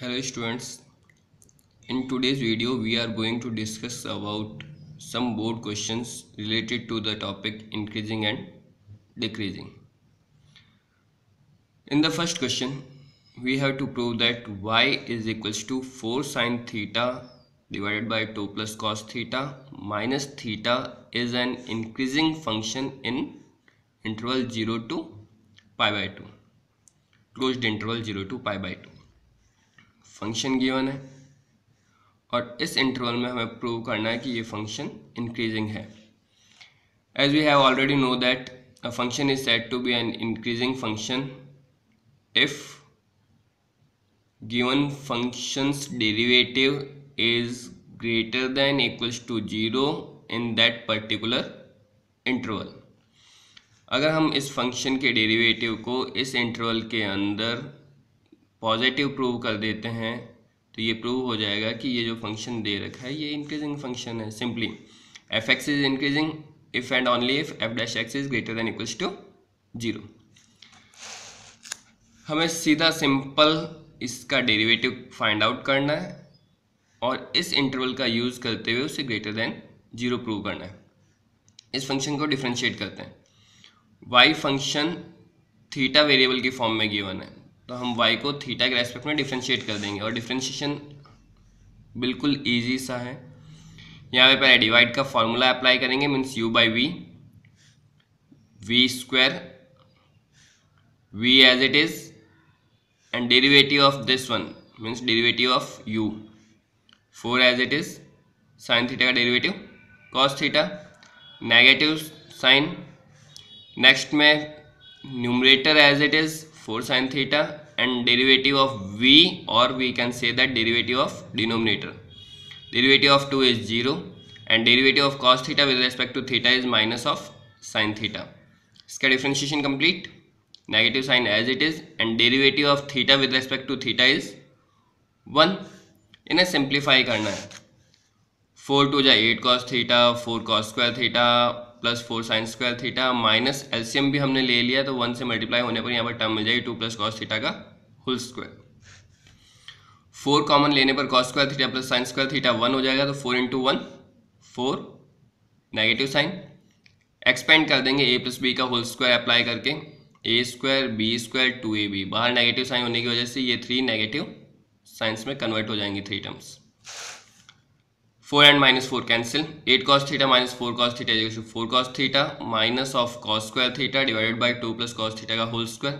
Hello students, in today's video we are going to discuss about some board questions related to the topic increasing and decreasing. In the first question, we have to prove that y is equals to 4 sin theta divided by 2 plus cos theta minus theta is an increasing function in interval 0 to pi by 2, closed interval 0 to pi by 2. Function given है और इस interval में हमें prove करना है कि ये function increasing है. As we have already know that a function is said to be an increasing function if given functions derivative is greater than equals to 0 in that particular interval. अगर हम इस function के derivative को इस interval के अंदर positive prove कर देते हैं तो ये प्रूव हो जाएगा कि ये जो फंक्शन दे रखा है ये इंक्रीजिंग फंक्शन है. Simply f x is increasing if and only if f dash x is greater than equals to 0. हमें सीधा सिंपल इसका डेरिवेटिव फाइंड आउट करना है और इस इंटरवल का यूज करते हुए उसे ग्रेटर देन 0 प्रूव करना है. इस फंक्शन को डिफ्रेंशिएट करते हैं. वाई फंक्शन थीटा वेरिएबल की फॉर्म में गिवन है तो हम y को थीटा के रेस्पेक्ट में डिफ्रेंशिएट कर देंगे और डिफ्रेंशिएशन बिल्कुल इजी सा है. यहाँ पे पहले डिवाइड का फॉर्मूला अप्लाई करेंगे means u by V square v as it is and derivative of this one means derivative of u 4 as it is sine theta का derivative cos theta negative sine. Next में numerator as it is 4 sin theta and derivative of v, or we can say that derivative of denominator. Derivative of 2 is 0 and derivative of cos theta with respect to theta is minus of sin theta. इसका differentiation complete. Negative sign as it is and derivative of theta with respect to theta is 1. इन्हें simplify करना है. 4 2 जा 8 cos theta 4 cos square theta plus 4 sine square theta minus LCM भी हमने ले लिया तो 1 से मल्टीप्लाई होने पर यहाँ पर टर्म मिल जाएगी 2 प्लस कॉस थीटा का होल स्क्वायर. 4 कॉमन लेने पर cos square theta plus sine square theta 1 हो जाएगा तो 4 इंटू 1 4 नेगेटिव साइन. एक्सपेंड कर देंगे a प्लस बी का होल स्क्वायर अप्लाई करके a square b square 2ab. बाहर नेगेटिव साइन होने की वजह से ये 3 नेगेटिव साइंस में कन्वर्ट हो जाएंगी 3 terms. 4 and minus 4 cancel. 8 cos theta minus 4 cos theta is equal to 4 cos theta minus of cos square theta divided by 2 plus cos theta का होल स्क्वायर.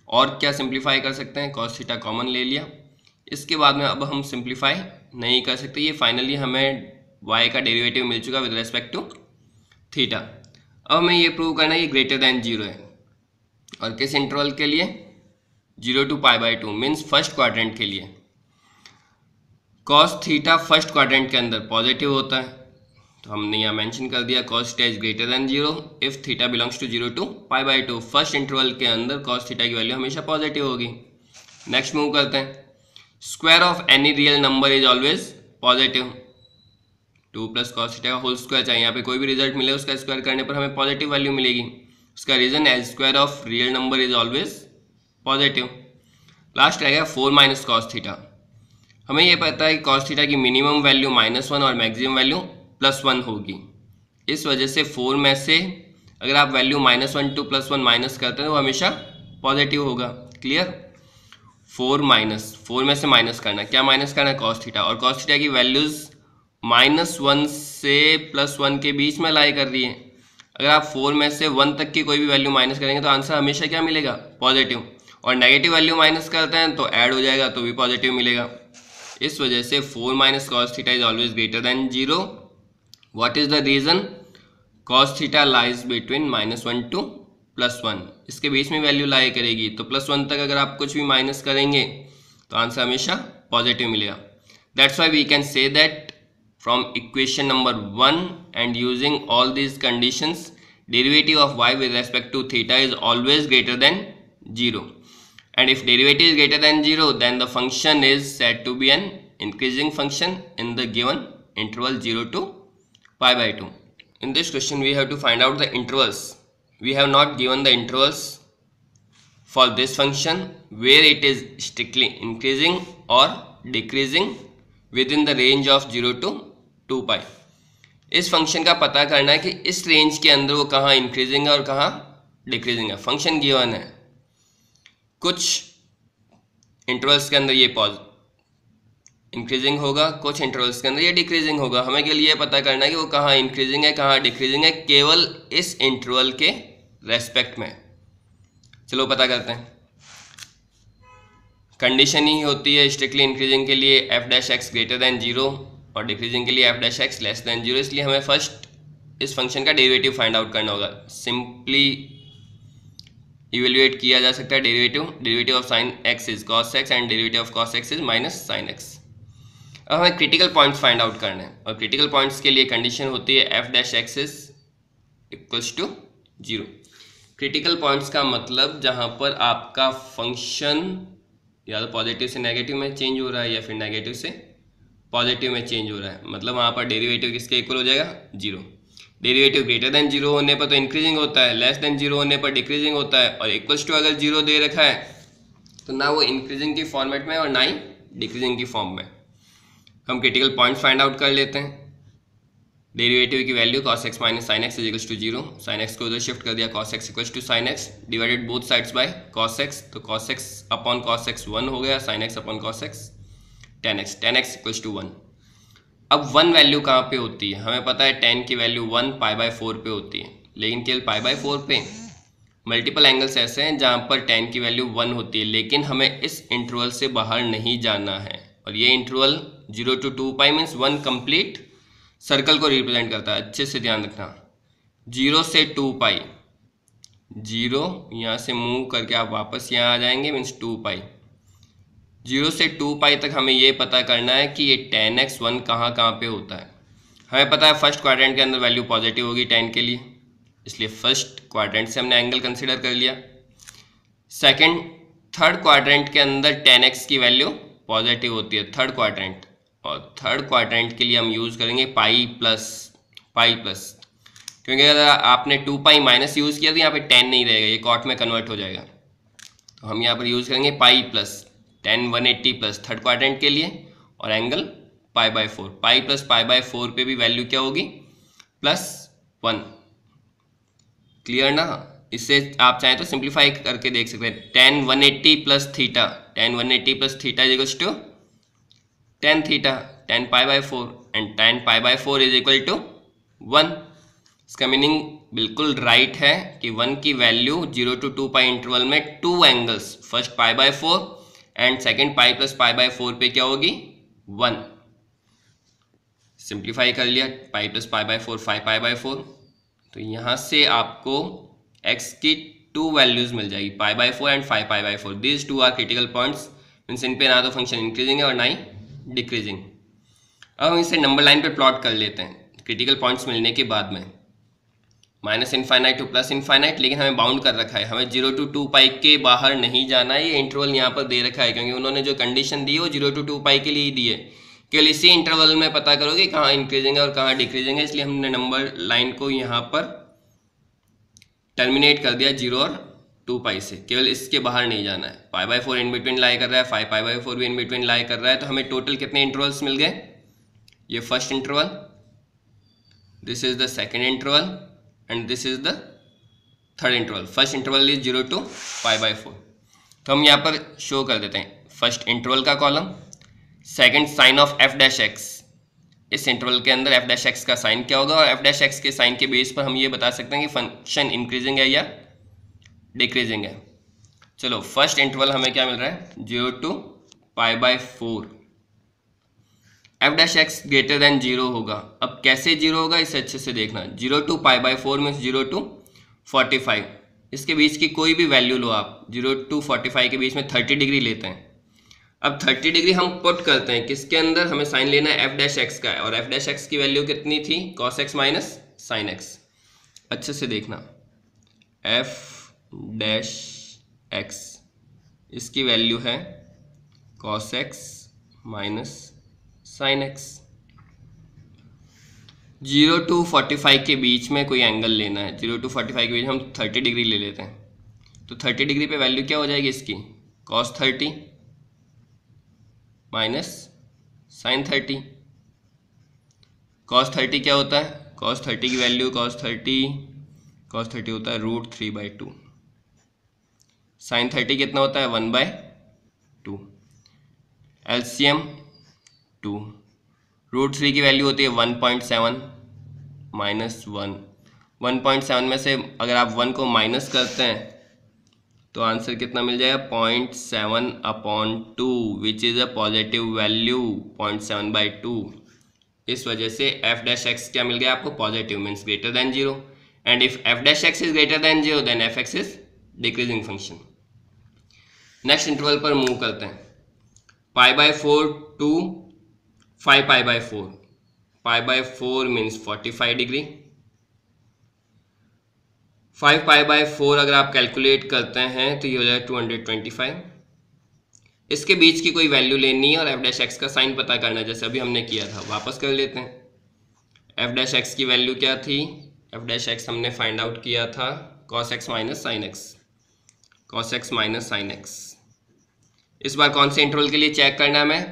और क्या सिंप्लीफाई कर सकते हैं, cos theta कॉमन ले लिया. इसके बाद में अब हम सिंप्लीफाई नहीं कर सकते. ये फाइनली हमें y का डेरिवेटिव मिल चुका विद रेस्पेक्ट टू थीटा. अब हमें ये प्रूव करना है ये ग्रेटर दैन 0 है और किस इंटरवल के लिए 0 to pi by 2 means first quadrant के लिए. cos थीटा फर्स्ट क्वाड्रेंट के अंदर पॉजिटिव होता है तो हमने यहाँ मेंशन कर दिया cos theta is greater than 0 if theta belongs to 0 to pi by 2. First interval के अंदर cos थीटा की वैल्यू हमेशा पॉजिटिव होगी. नेक्स्ट मूव करते हैं. Square of any real number is always positive. 2 plus cos theta का whole square चाहे यहाँ पे कोई भी रिजल्ट मिले उसका स्क्वायर करने पर हमें पॉजिटिव वैल्यू मिलेगी. उसका reason as square of real number is always positive. Last रहेगा 4 माइनस cos थीटा. हमें ये पता है कि cos थीटा की मिनिमम वैल्यू -1 और मैक्सिमम वैल्यू +1 होगी. इस वजह से 4 में से अगर आप वैल्यू -1 टू +1 माइनस करते हैं तो हमेशा पॉजिटिव होगा. क्लियर. 4 में से माइनस करना, क्या माइनस करना है cos थीटा, और cos थीटा की वैल्यूज़ -1 से +1 के बीच में लाई कर रही है. अगर आप 4 में से 1 तक की कोई भी वैल्यू माइनस करेंगे तो आंसर हमेशा क्या मिलेगा, पॉजिटिव. और नेगेटिव वैल्यू माइनस करते हैं तो ऐड हो जाएगा तो भी पॉजिटिव मिलेगा. इस वजह से 4 minus cos theta is always greater than 0. What is the reason, cos theta lies between -1 to +1. इसके बीच में वैल्यू लाई करेगी तो +1 तक अगर आप कुछ भी माइनस करेंगे तो आंसर हमेशा पॉजिटिव मिलेगा. That's why we can say that from equation number 1 and using all these conditions derivative of y with respect to theta is always greater than 0. And if derivative is greater than 0 then the function is said to be an increasing function in the given interval 0 to pi by 2. In this question we have to find out the intervals. We have not given the intervals for this function where it is strictly increasing or decreasing within the range of 0 to 2 pi। इस function का पता करना है कि इस range के अंदर वो कहाँ इंक्रीजिंग है और कहाँ डिक्रीजिंग है। फंक्शन गिवन है, कुछ इंटरवल्स के अंदर ये इंक्रीजिंग होगा, कुछ इंटरवल्स के अंदर ये डिक्रीजिंग होगा। हमें के लिए पता करना है कि वो कहाँ इंक्रीजिंग है कहाँ डिक्रीजिंग है, केवल इस इंटरवल के रेस्पेक्ट में। चलो पता करते हैं। कंडीशन ही होती है स्ट्रिक्टली इंक्रीजिंग के लिए F dash x greater than 0 और डिक्रीजिंग के लिए F dash x less than 0। इसलिए हमें फर्स्ट इस फंक्शन का डेरिवेटिव फाइंड आउट करना होगा। सिंपली इवेल्युएट किया जा सकता है derivative of sine x is cos x and derivative of cos x is minus sine x. अब हमें क्रिटिकल पॉइंट्स फाइंड आउट करने हैं और क्रिटिकल पॉइंट्स के लिए कंडीशन होती है f dash x is equals to 0। Critical points का मतलब जहां पर आपका फंक्शन या तो पॉजिटिव से नेगेटिव में चेंज हो रहा है या फिर नेगेटिव से पॉजिटिव में चेंज हो रहा है, मतलब वहां पर डेरिवेटिव किसके इक्वल हो जाएगा 0। डेरिवेटिव ग्रेटर देन 0 होने पर तो इंक्रीजिंग होता है, लेस देन 0 होने पर डिक्रीजिंग होता है, और इक्वल्स टू अगर 0 दे रखा है तो ना वो इंक्रीजिंग की फॉर्मेट में और ना ही डिक्रीजिंग की फॉर्म में। हम क्रिटिकल पॉइंट्स फाइंड आउट कर लेते हैं। डेरिवेटिव की value cos x minus sine x is equals to 0। Sine x को उधर शिफ्ट कर दिया, cos x equals to sine x divided both sides by cos x, तो cos x upon cos x 1 हो गया, sin x upon cos x tan x equals to 1। अब 1 value कहाँ पे होती है? हमें पता है tan की वैल्यू 1 पाई बाय 4 पे होती है, लेकिन केवल पाई बाय 4 पे मल्टीपल एंगल्स ऐसे हैं जहाँ पर tan की वैल्यू 1 होती है, लेकिन हमें इस इंटरवल से बाहर नहीं जाना है। और ये interval 0 to 2 pi means 1 complete circle को रिप्रेजेंट करता है। अच्छे से ध्यान रखना, 0 से 2 पाई, 0 यहाँ से मूव करके आप वापस यहाँ आ जाएंगे मीन्स 2 पाई। 0 से 2 पाई तक हमें ये पता करना है कि ये tan x 1 कहाँ पे होता है। हमें पता है फर्स्ट क्वाड्रेंट के अंदर वैल्यू पॉजिटिव होगी tan के लिए, इसलिए फर्स्ट क्वाड्रेंट से हमने एंगल कंसिडर कर लिया। थर्ड क्वाड्रेंट के अंदर tan x की वैल्यू पॉजिटिव होती है, थर्ड क्वाड्रेंट, और थर्ड क्वाड्रेंट के लिए हम यूज़ करेंगे पाई प्लस, क्योंकि अगर आपने 2 पाई माइनस यूज़ किया तो यहाँ पे tan नहीं रहेगा, ये कॉट में कन्वर्ट हो जाएगा। तो हम यहाँ पर यूज़ करेंगे pi plus tan 180 plus third quadrant के लिए, और angle pi by 4। Pi plus pi by 4 पे भी वैल्यू क्या होगी +1। क्लियर ना? इससे आप चाहें तो सिंप्लीफाई करके देख सकते हैं। tan 180 plus theta, tan 180 plus theta is equals to tan theta tan pi by 4 and tan pi by 4 is equal to 1। इसका मीनिंग बिल्कुल राइट है कि 1 की वैल्यू 0 to 2 पाई इंटरवल में 2 angles, first pi by 4 and second pi plus pi by 4 पे क्या होगी 1। सिंप्लीफाई कर लिया, pi plus pi by 4 5 pi by 4, तो यहाँ से आपको x की 2 वैल्यूज मिल जाएगी, pi by 4 and 5 pi by 4। This 2 are critical points, means इन पे ना तो फंक्शन इंक्रीजिंग है और ना ही डिक्रीजिंग। अब हम इसे नंबर लाइन पे प्लॉट कर लेते हैं क्रिटिकल पॉइंट्स मिलने के बाद में, -∞ टू +∞, लेकिन हमें बाउंड कर रखा है, हमें 0 to 2 पाई के बाहर नहीं जाना है। ये इंटरवल यहाँ पर दे रखा है क्योंकि उन्होंने जो कंडीशन दी है वो 0 to 2 पाई के लिए ही दी है, केवल इसी इंटरवल में पता करोगे कहाँ इंक्रीजिंग है और कहाँ डिक्रीजिंग है। इसलिए हमने नंबर लाइन को यहाँ पर टर्मिनेट कर दिया 0 और 2 पाई से, केवल इसके बाहर नहीं जाना है। पाई बाय 4 इन बिटवीन लाई कर रहा है, 5 पाई बाय 4 भी इन बिटवीन लाई कर रहा है। तो हमें टोटल कितने इंटरवल्स मिल गए? ये first interval, this is the second interval and this is the third interval. First interval is 0 to pi by 4। तो हम यहाँ पर शो कर देते हैं फर्स्ट इंटरवल का column, second sign of f dash x. इस इंटरवल के अंदर एफ डैश एक्स का साइन क्या होगा, और एफ डैश एक्स के साइन के बेस पर हम ये बता सकते हैं कि फंक्शन इंक्रीजिंग है या डिक्रीजिंग है। चलो फर्स्ट इंटरवल हमें क्या मिल रहा है 0 to pi by 4। F dash x greater than 0 होगा। अब कैसे 0 होगा इसे अच्छे से देखना। 0 to pi by 4 means 0 to 45, इसके बीच की कोई भी वैल्यू लो आप, 0 to 45 के बीच में 30 डिग्री लेते हैं। अब 30 डिग्री हम पुट करते हैं किसके अंदर, हमें साइन लेना है एफ डैश एक्स का, और एफ डैश एक्स की वैल्यू कितनी थी cos x minus sine x. अच्छे से देखना, एफ डैश एक्स इसकी वैल्यू है cos x minus sine x. 0 to 45 के बीच में कोई एंगल लेना है, 0 to 45 के बीच हम 30 डिग्री ले लेते हैं। तो 30 डिग्री पे वैल्यू क्या हो जाएगी इसकी, cos 30 माइनस sin 30। cos 30 क्या होता है, cos 30 की वैल्यू cos 30 होता है √3/2। sin 30 कितना होता है 1/2। एलसीएम 2, √3 की वैल्यू होती है 1.7 माइनस 1। 1.7 में से अगर आप 1 को माइनस करते हैं तो आंसर कितना मिल जाएगा 0.7/2 which is a positive value 0.7/2। इस वजह से f डैश एक्स क्या मिल गया आपको, positive means greater than 0। And if f dash x is greater than 0 then f(x) is decreasing function. Next interval पर मूव करते हैं, π/4 टू 5π/4। π/4 means 45 degree. 5π/4 अगर आप कैलकुलेट करते हैं तो ये हो जाएगा 225। इसके बीच की कोई वैल्यू लेनी है और f डैश एक्स का साइन पता करना है, जैसे अभी हमने किया था। वापस कर लेते हैं। f डैश एक्स की वैल्यू क्या थी, f डैश एक्स हमने फाइंड आउट किया था cos x minus sine x, cos x minus sine x. इस बार कौन से इंटरवल के लिए चेक करना है हमें,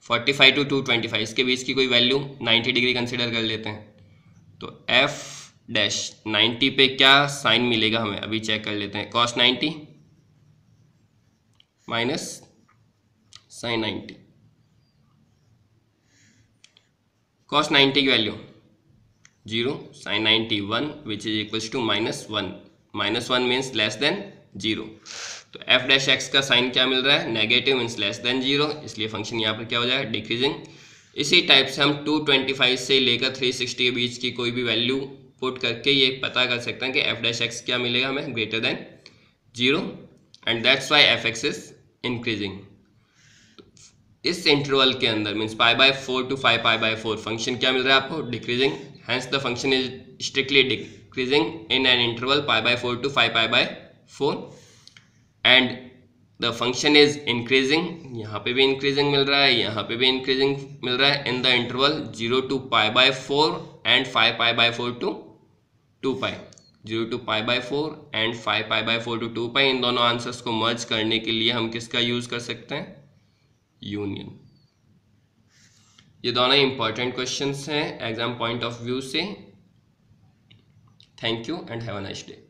45 टू 225। इसके बीच की कोई वैल्यू 90 डिग्री कंसिडर कर लेते हैं। तो f डैश 90 पे क्या साइन मिलेगा हमें, अभी चेक कर लेते हैं। cos 90 minus sign 90। cos 90 की वैल्यू 0, sine 90 1 which is equals to -1। -1 means less than 0। तो f डैश एक्स का साइन क्या मिल रहा है, नेगेटिव मीन्स लेस देन 0, इसलिए फंक्शन यहाँ पर क्या हो जाएगा, डिक्रीजिंग। इसी टाइप से हम 225 से लेकर 360 के बीच की कोई भी वैल्यू पुट करके ये पता कर सकते हैं कि f डैश एक्स क्या मिलेगा हमें, greater than 0, and that's why f(x) is increasing. इस इंटरवल के अंदर मीन्स π/4 टू 5π/4 फंक्शन क्या मिल रहा है आपको, decreasing. Hence the function is strictly decreasing in an interval π/4 to 5π/4 and the function is increasing. यहाँ पे भी इंक्रीजिंग मिल रहा है, यहाँ पे भी इंक्रीजिंग मिल रहा है in the interval 0 to π/4 and 5π/4 to 2π। 0 to π/4 and 5π/4 to 2π, इन दोनों आंसर्स को मर्ज करने के लिए हम किसका यूज कर सकते हैं, यूनियन। ये दोनों इंपॉर्टेंट क्वेश्चंस हैं एग्जाम पॉइंट ऑफ व्यू से। Thank you and have a nice day.